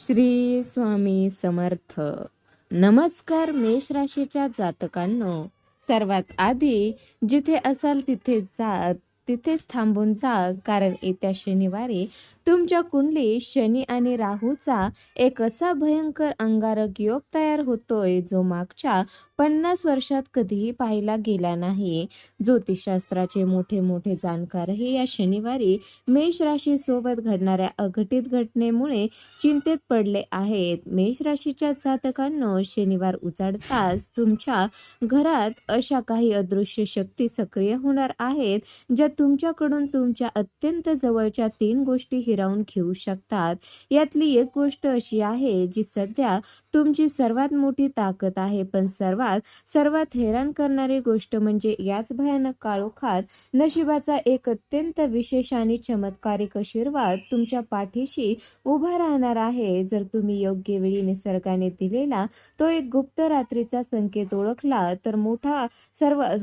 श्री स्वामी समर्थ. नमस्कार मेष राशीच्या जातकांनो, सर्वात आधी जिथे असाल तिथेच थांबून जा, कारण येत्या शनिवारी तुमच्या कुंडलीत शनी आणि राहूचा एक असा भयंकर अंगारक योग तयार होतोय जो मागच्या 50 वर्षात कधीही पाहिला गेला नाही. ज्योतिषशास्त्राचे मोठे मोठे जाणकारही या शनिवारी मेष राशी सोबत घडणाऱ्या अघटित घटनेमुळे चिंतेत पडले आहेत. मेष राशीच्या जातकांनो, शनिवार उजाडताच तुमच्या घरात अशा काही अदृश्य शक्ती सक्रिय होणार आहेत ज्या तुमच्याकडून तुमच्या अत्यंत जवळच्या 3 गोष्टी हिरावून घेऊ शकतात. यातली एक गोष्ट अशी आहे जी सध्या तुमची सर्वात मोठी ताकद आहे, पण सर्वात हैराण करणारी गोष्ट म्हणजे याच भयानक काळोखात नशिबाचा एक अत्यंत विशेष आणि चमत्कारिक आशीर्वाद तुमच्या पाठीशी उभा राहणार आहे. जर तुम्ही योग्य वेळी निसर्गाने दिलेला तो एक गुप्त रात्रीचा संकेत ओळखला तर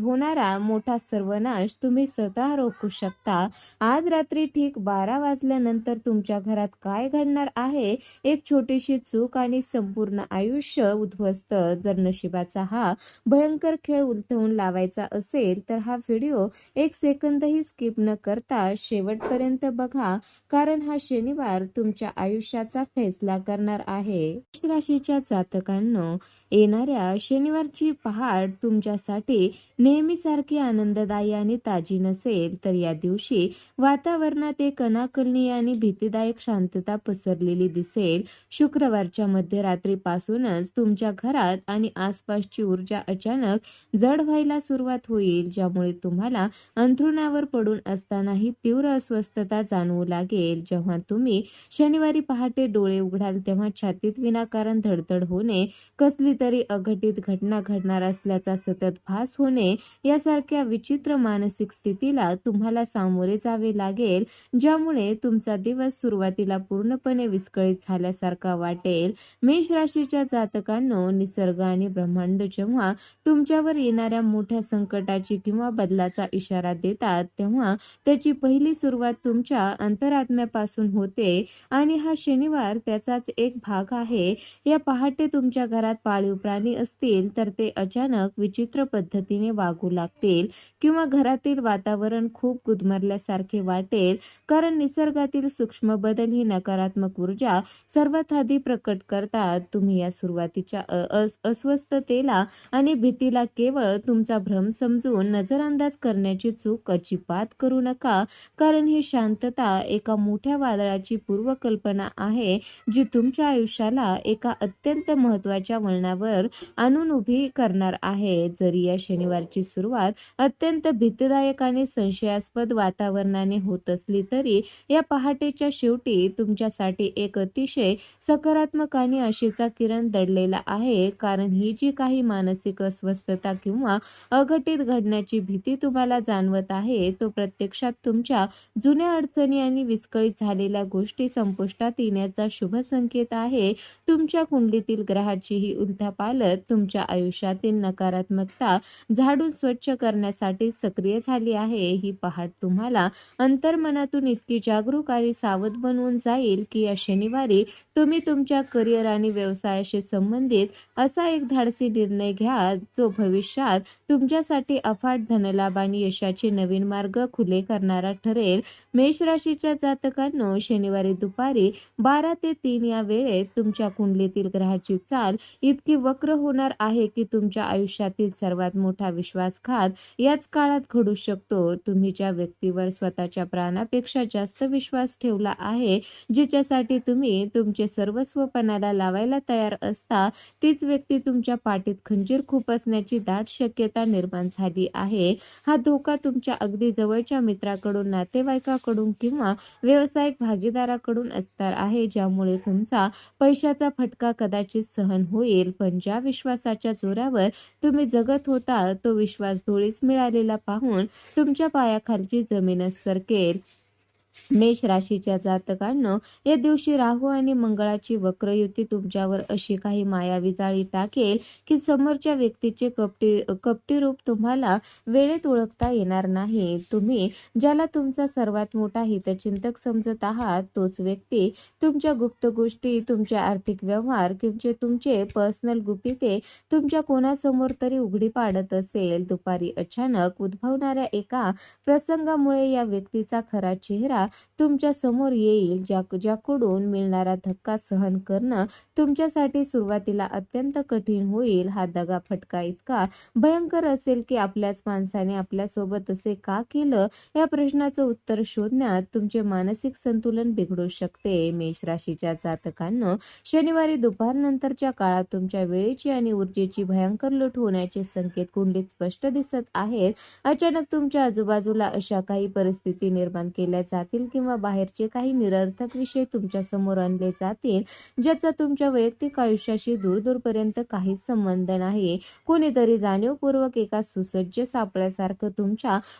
होणारा मोठा सर्वनाश तुम्ही स्वतः रोखू शकता. आज रात्री ठीक 12 वाजल्यानंतर तुमच्या घरात काय घडणार आहे? एक छोटीशी चूक आणि संपूर्ण आयुष्य उद्ध्वस्त. जर नशिबाचा हा भयंकर खेळ उलथवून लावायचा असेल तर हा व्हिडिओ एक सेकंदही स्किप न करता शेवटपर्यंत बघा, कारण हा शनिवार तुमच्या आयुष्याचा फैसला करणार आहे. मेष राशीच्या जातकांनो, येणाऱ्या शनिवारची पहाट तुमच्यासाठी नेहमीसारखी आनंददायी आणि ताजी नसेल, तर या दिवशी वातावरणात एक अनाकलनीय आणि भीतीदायक शांतता पसरलेली दिसेल. शुक्रवारच्या मध्यरात्रीपासूनच तुमच्या घरात आणि आसपासची ऊर्जा अचानक जड व्हायला सुरुवात होईल, ज्यामुळे तुम्हाला अंथरुणावर पडून असतानाही तीव्र अस्वस्थता जाणवू लागेल. जेव्हा तुम्ही शनिवारी पहाटे डोळे उघडाल तेव्हा छातीत विनाकारण धडधड होणे, कसली तरी अघटित घटना घडणार असल्याचा सतत भास होणे यासारख्या विचित्र मानसिक स्थितीला तुम्हाला सामोरे जावे लागेल, ज्यामुळे तुमचा दिवस सुरुवातीला पूर्णपणे विस्कळीत झाल्यासारखा वाटेल. मेष राशीच्या जातकांनो, निसर्ग आणि ब्रह्मांड जेव्हा तुमच्यावर येणाऱ्या मोठ्या संकटाची किंवा बदलाचा इशारा देतात तेव्हा त्याची पहिली सुरुवात तुमच्या अंतरात्म्यापासून होते आणि हा शनिवार त्याचाच एक भाग आहे. या पहाटे तुमच्या घरात पाळीव प्राणी असतील तर ते अचानक विचित्र पद्धतीने वागू लागतील किंवा घरातील वातावरण खूप गुदमरल्यासारखे वाटेल, कारण निसर्गातील सूक्ष्म बदल ही नकारात्मक ऊर्जा सर्वात आधी प्रकट करतात. तुम्ही या सुरुवातीच्या अस्वस्थतेला आणि भीतीला केवळ तुमचा भ्रम समजून नजरअंदाज करण्याची चूक अजिबात करू नका, कारण ही शांतता एका मोठ्या वादळाची पूर्वकल्पना आहे जी तुमच्या आयुष्याला एका अत्यंत महत्त्वाच्या वळणावर आणून उभी करणार आहे. जरी या शनिवारची सुरुवात अत्यंत भीतीदायक आणि संशयास्पद वातावरणाने होत असली तरी या पहाटेच्या शेवटी तुमच्यासाठी एक अतिशय सकारात्मक आणि आशेचा किरण दडलेला आहे, कारण ही जी काही मानसिक अस्वस्थता किंवा अघटित घडण्याची भीती तुम्हाला जाणवत आहे तो प्रत्यक्षात तुमच्या जुन्या अडचणी आणि विस्कळीत झालेल्या गोष्टी संपुष्टात येण्याचा शुभ संकेत आहे. तुमच्या कुंडलीतील ग्रहाची ही उलथापालथ तुमच्या आयुष्यातील नकारात्मकता झाडून स्वच्छ करण्यासाठी सक्रिय झाली आहे. ही पहाट तुम्हाला अंतर्मनातून इतकी जागरूक आणि सावध बनवून जाईल की या शनिवारी तुम्ही तुमच्या करिअर आणि व्यवसायाशी संबंधित असा एक धाडसी निर्णय घ्या जो भविष्यात तुमच्यासाठी अफाट धनलाभ आणि यशाचे नवीन मार्ग खुले करणारा ठरेल. मेष राशीच्या जातकांनो, शनिवारी दुपारी 12 ते 3 या वेळेत तुमच्या कुंडलीतील ग्रहाची चाल इतकी वक्र होणार आहे की तुमच्या आयुष्यातील सर्वात मोठा विश्वासघात याच काळात घडू शकतो. तुम्ही ज्या व्यक्तीवर स्वतःच्या प्राणापेक्षा जास्त विश्वास ठेवला आहे, जिच्यासाठी तुम्ही तुमचे सर्वस्व पणाला लावायला तयार असता, तीच व्यक्ती तुमच्या पाठीत खंजीर खुपसण्याची दाट शक्यता निर्माण झाली आहे. हा धोका तुमच्या अगदी जवळच्या मित्राकडून, नातेवाईकाकडून किंवा व्यावसायिक भागीदाराकडून असणार आहे, ज्यामुळे तुमचा पैशाचा फटका कदाचित सहन होईल. पण ज्या विश्वासाच्या जोरावर तुम्ही जगत होता तो विश्वास धुळीस मिळालेला पाहून तुमच्या पायाखालची जमीनच सरकेल. मेष राशीच्या जातकांनो, या दिवशी राहू आणि मंगळाची वक्रयुती तुमच्यावर अशी काही मायावी जाळी टाकेल की समोरच्या व्यक्तीचे कपटी रूप तुम्हाला वेळेत ओळखता येणार नाही. तुम्ही ज्याला तुमचा सर्वात मोठा हितचिंतक समजत आहात तोच व्यक्ती तुमच्या गुप्त गोष्टी, तुमचे आर्थिक व्यवहार, तुमचे पर्सनल गुपिते तुमच्या कोणासमोर तरी उघडी पाडत असेल. दुपारी अचानक उद्भवणाऱ्या एका प्रसंगामुळे या व्यक्तीचा खरा चेहरा तुमच्या समोर येईल, ज्याकडून मिळणारा धक्का सहन करणं तुमच्यासाठी सुरुवातीला अत्यंत कठीण होईल. हा दगा फटका इतका भयंकर असेल की आपल्याच माणसाने आपल्यासोबत असे का केलं या प्रश्नाचं उत्तर शोधण्यात तुमचे मानसिक संतुलन बिघडू शकते. मेष राशीच्या जातकांनो, शनिवारी दुपारनंतरच्या काळात तुमच्या वेळेची आणि ऊर्जेची भयंकर लूट होण्याचे संकेत कुंडलीत स्पष्ट दिसत आहेत. अचानक तुमच्या आजूबाजूला अशा काही परिस्थिती निर्माण केल्या जातील किंवा बाहेरचे काही निरर्थक विषय तुमच्या समोर आणले जातील ज्याचा तुमच्या वैयक्तिक आयुष्याशी दूरपर्यंत काहीच संबंध नाही. कोणीतरी जाणीवपूर्वक एका सुसज्ज सापळ्यासारखं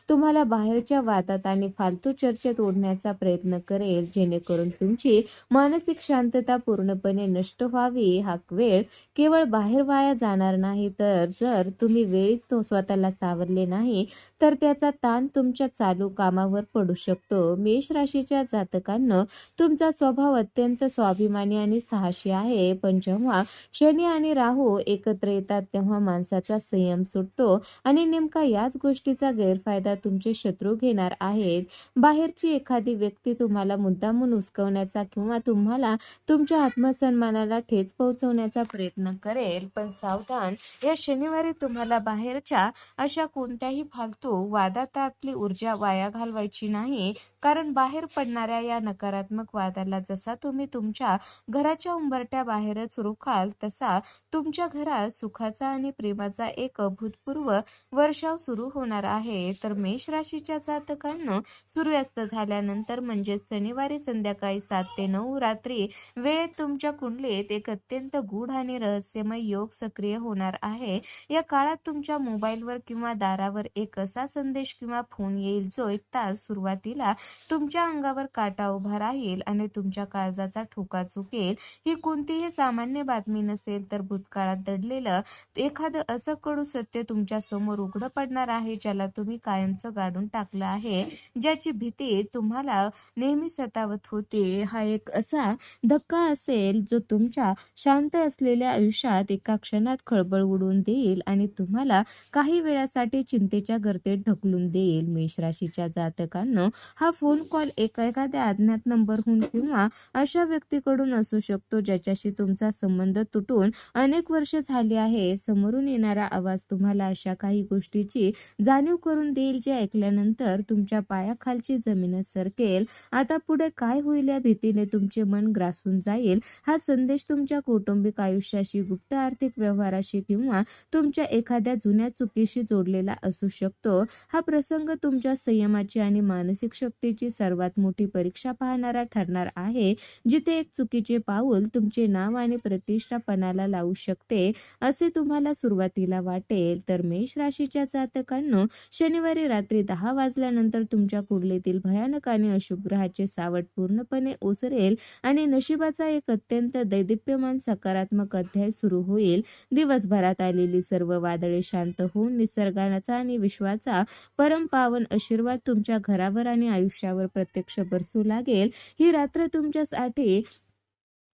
तुम्हाला बाहेरच्या वादात आणि फालतू चर्चेत ओढण्याचा प्रयत्न करेल, जेणेकरून तुमची मानसिक शांतता पूर्णपणे नष्ट व्हावी. हा वेळ केवळ बाहेर वाया जाणार नाही, तर जर तुम्ही वेळीच स्वतःला सावरले नाही तर त्याचा ताण तुमच्या चालू कामावर पडू शकतो. मेष राशीच्या जातकांना, तुमचा स्वभाव अत्यंत स्वाभिमानी आणि साहसी आहे, पण जेव्हा शनी आणि राहू एकत्र येतात तेव्हा माणसाचा संयम सुटतो आणि नेमका याच गोष्टीचा गैरफायदा तुमचे शत्रू घेणार आहेत. बाहेरची एखादी व्यक्ती तुम्हाला मुद्दामून उचकवण्याचा किंवा तुम्हाला तुमच्या आत्मसन्मानाला ठेच पोहोचवण्याचा प्रयत्न करेल, पण सावधान, या शनिवारी तुम्हाला बाहेरच्या अशा कोणत्याही फालतू वादात आपली ऊर्जा वाया घालवायची नाही, कारण बाहेर पडणाऱ्या या नकारात्मक वादाला जसा तुम्ही तुमच्या घराच्या उंबरट्या बाहेरच रोखाल तसा तुमच्या घरात सुखाचा आणि प्रेमाचा एक अभूतपूर्व वर्षाव सुरू होणार आहे. तर मेष राशीच्या जातकांना, सूर्यास्त झाल्यानंतर म्हणजे शनिवारी संध्याकाळी 7 ते 9 रात्री वेळेत तुमच्या कुंडलीत एक अत्यंत गूढ आणि रहस्यमय योग सक्रिय होणार आहे. या काळात तुमच्या मोबाईलवर किंवा दारावर एक असा संदेश किंवा फोन येईल जो ऐकताच सुरुवातीला तुमच्या अंगावर काटा उभा राहील आणि तुमच्या काळजाचा ठोका चुकेल. ही कोणतीही सामान्य बातमी नसेल, तर भूतकाळात दडलेलं एखादं असं कडू सत्य तुमच्या समोर उघडं पडणार आहे, ज्याला तुम्ही कायमचं गाडून टाकलं आहे, ज्याची भीती तुम्हाला नेहमी सतावत होती. हा एक असा धक्का असेल जो तुमच्या शांत असलेल्या आयुष्यात एका क्षणात खळबळ उडवून देईल आणि तुम्हाला काही वेळासाठी चिंतेच्या गर्तेत ढकलून देईल. मेष राशीच्या जातकांना, हा फोन कॉल एखाद्या अज्ञात नंबरहून किंवा अशा व्यक्तीकडून असू शकतो ज्याच्याशी तुमचा संबंध तुटून अनेक वर्ष झाली आहे. समोरून येणारा आवाज तुम्हाला अशा काही गोष्टीची जाणीव करून देईल जे ऐकल्यानंतर तुमच्या पायाखालची जमीनच सरकेल. आता पुढे काय होईल या भीतीने तुमचे मन ग्रासून जाईल. हा संदेश तुमच्या कौटुंबिक आयुष्याशी, गुप्त आर्थिक व्यवहाराशी किंवा तुमच्या एखाद्या जुन्या चुकीशी जोडलेला असू शकतो. हा प्रसंग तुमच्या संयमाची आणि मानसिक शक्तीची सर्वात मोठी परीक्षा पाहणारा ठरणार आहे, जिथे एक चुकीचे पाऊल तुमचे नाव आणि प्रतिष्ठा पणाला लावू शकते असे तुम्हाला सुरुवातीला वाटेल. तर मेष राशीच्या जातकांनो, शनिवारी रात्री 10 वाजल्यानंतर तुमच्या कुंडलीतील भयानक आणि अशुभ ग्रहाचे सावट पूर्णपणे ओसरेल आणि नशिबाचा एक अत्यंत दैदिप्यमान सकारात्मक अध्याय सुरू होईल. दिवसभरात आलेली सर्व वादळे शांत होऊन निसर्गाचा आणि विश्वाचा परमपावन आशीर्वाद तुमच्या घरावर आणि आयुष्यावर प्रत्यक्ष बरसू लागेल. ही रात्र तुमच्यासाठी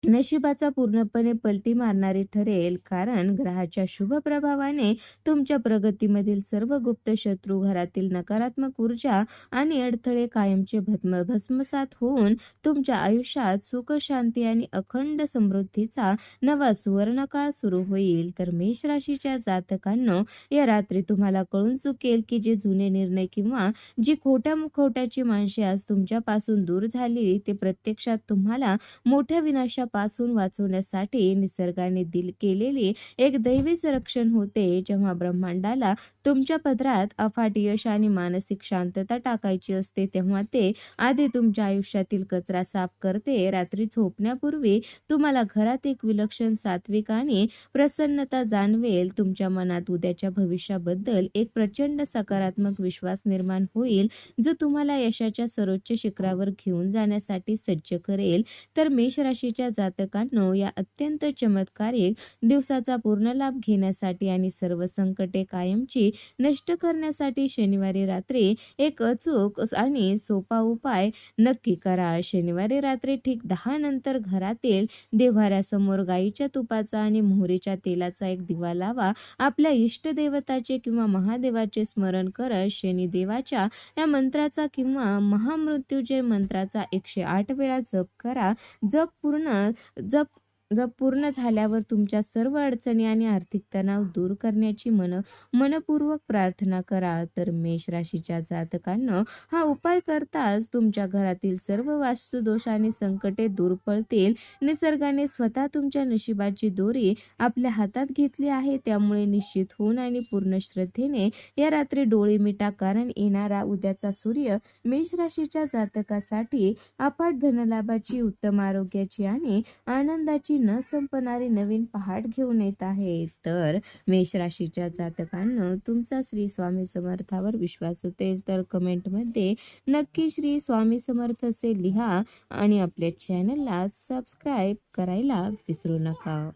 नशिबाचा पूर्णपणे पलटी मारणारी ठरेल, कारण ग्रहाच्या शुभ प्रभावाने तुमच्या प्रगतीमधील सर्व गुप्त शत्रू, घरातील नकारात्मक ऊर्जा आणि अडथळे कायमचे भस्मसात होऊन तुमच्या आयुष्यात सुख, शांती आणि अखंड समृद्धीचा नवा सुवर्णकाळ सुरू होईल. तर मेष राशीच्या जातकांनो, या रात्री तुम्हाला कळून चुकेल की जे जुने निर्णय किंवा जी खोट्याची माणसे आज तुमच्यापासून दूर झाली ते प्रत्यक्षात तुम्हाला मोठ्या विनाशापासून पासून वाचवण्यासाठी निसर्गाने केलेली एक दैवी संरक्षण होते. जेव्हा ब्रह्मांडाला तुमच्या पदरात अफाट यश आणि मानसिक शांतता टाकायची असते, तेव्हा ते आधी तुमच्या आयुष्यातील कचरा साफ करते. रात्री झोपण्यापूर्वी तुम्हाला घरात एक विलक्षण सात्विक आणि प्रसन्नता जाणवेल. तुमच्या मनात उद्याच्या भविष्याबद्दल एक प्रचंड सकारात्मक विश्वास निर्माण होईल, जो तुम्हाला यशाच्या सर्वोच्च शिखरावर घेऊन जाण्यासाठी सज्ज करेल. तर मेष राशीच्या जातकांनो, या अत्यंत चमत्कारिक दिवसाचा पूर्ण लाभ घेण्यासाठी आणि सर्व संकटे कायमची नष्ट करण्यासाठी शनिवारी रात्री एक अचूक आणि सोपा उपाय नक्की करा. शनिवारी रात्री ठीक 10 नंतर घरातील देव्हाऱ्यासमोर गाईच्या तुपाचा आणि मोहरीच्या तेलाचा एक दिवा लावा. आपल्या इष्टदेवताचे किंवा महादेवाचे स्मरण करत शनिदेवाच्या या मंत्राचा किंवा महामृत्युंजय मंत्राचा 108 वेळा जप करा. जप जप पूर्ण झाल्यावर तुमच्या सर्व अडचणी आणि आर्थिक तणाव दूर करण्याची मनपूर्वक प्रार्थना करा. तर मेष राशीच्या जातकांना हा उपाय करताच तुमच्या घरातील सर्व वास्तुदोष आणि संकटे दूर पळतील. निसर्गाने स्वतः तुमच्या नशिबाची दोरी आपल्या हातात घेतली आहे. त्यामुळे निश्चित होऊन आणि पूर्ण श्रद्धेने या रात्री डोळे मिटा, कारण येणारा उद्याचा सूर्य मेष राशीच्या जातकासाठी अफाट धनलाभाची, उत्तम आरोग्याची आणि आनंदाची न संपणारी नवीन पहाट घेऊन येत आहे. तर मेष राशीच्या जातकांना तुमचा श्री स्वामी समर्थावर विश्वास असेल तर कमेंटमध्ये नक्की श्री स्वामी समर्थ असे लिहा आणि आपल्या चॅनलला सबस्क्राईब करायला विसरू नका.